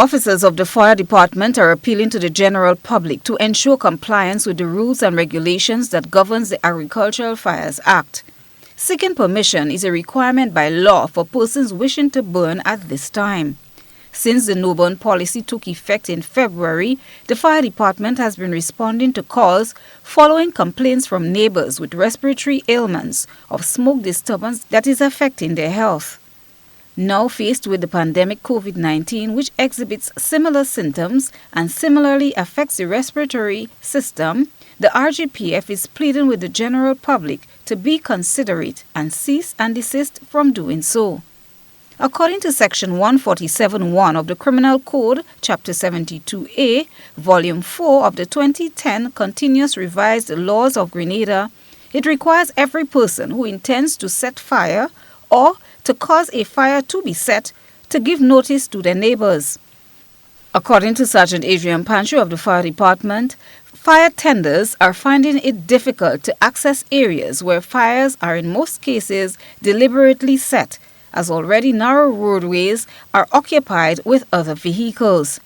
Officers of the fire department are appealing to the general public to ensure compliance with the rules and regulations that governs the Agricultural Fires Act. Seeking permission is a requirement by law for persons wishing to burn at this time. Since the no burn policy took effect in February, the fire department has been responding to calls following complaints from neighbors with respiratory ailments of smoke disturbance that is affecting their health. Now faced with the pandemic COVID-19, which exhibits similar symptoms and similarly affects the respiratory system, the R.G.P.F is pleading with the general public to be considerate and cease and desist from doing so. According to Section 147(1) of the Criminal Code, Chapter 72A, Volume 4 of the 2010 Continuous Revised Laws of Grenada, it requires every person who intends to set fire or to cause a fire to be set to give notice to their neighbors. According to Sergeant Adrian Pancho of the fire department, fire tenders are finding it difficult to access areas where fires are in most cases deliberately set, as already narrow roadways are occupied with other vehicles.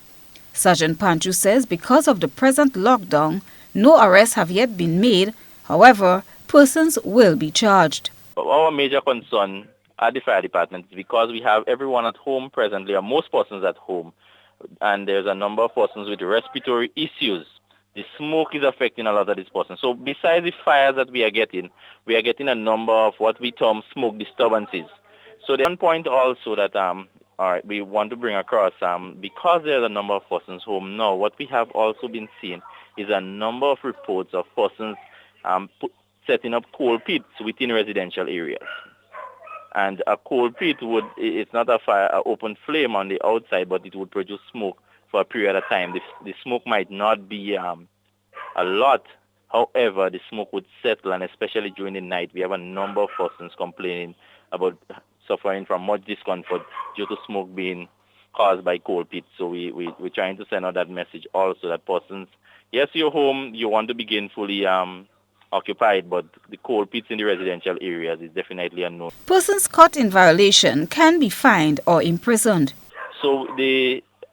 Sergeant Pancho says because of the present lockdown, no arrests have yet been made. However, persons will be charged. Our major concern at the fire department is because we have everyone at home presently, or most persons at home, and there's a number of persons with respiratory issues. The smoke is affecting a lot of these persons. So besides the fires that we are getting a number of what we term smoke disturbances. So there's one point also that we want to bring across, because there's a number of persons home now, what we have also been seeing is a number of reports of persons setting up coal pits within residential areas. And a coal pit it's not a fire, an open flame on the outside, but it would produce smoke for a period of time. The smoke might not be a lot. However, the smoke would settle, and especially during the night, we have a number of persons complaining about suffering from much discomfort due to smoke being caused by coal pits. So we're trying to send out that message also that persons, yes, you're home, you want to be gainfully occupied, but the coal pits in the residential areas is definitely a no. Persons caught in violation can be fined or imprisoned. So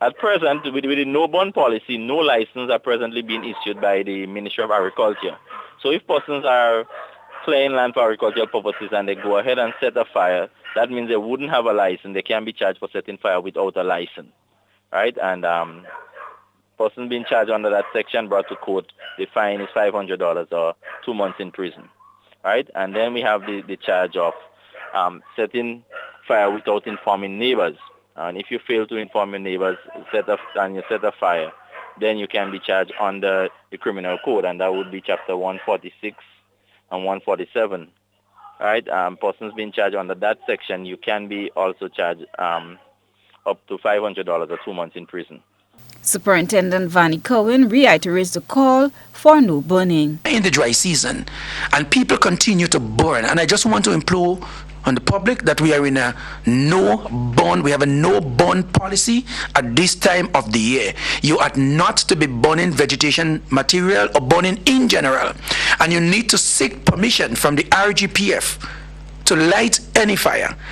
at present, with the no-burn policy, no license are presently being issued by the Ministry of Agriculture. So if persons are clearing land for agricultural purposes and they go ahead and set a fire, that means they wouldn't have a license. They can be charged for setting fire without a license, right? And person being charged under that section brought to court, the fine is $500 or 2 months in prison, right? And then we have the charge of setting fire without informing neighbors. And if you fail to inform your neighbors and you set a fire, then you can be charged under the criminal code, and that would be chapter 146 and 147. Right? Persons being charged under that section, you can be also charged up to $500 or 2 months in prison. Superintendent Vannie Curwen reiterates the call for no burning. In the dry season, and people continue to burn, and I just want to implore on the public that we are in a we have a no burn policy at this time of the year. You are not to be burning vegetation material or burning in general, and you need to seek permission from the R.G.P.F to light any fire.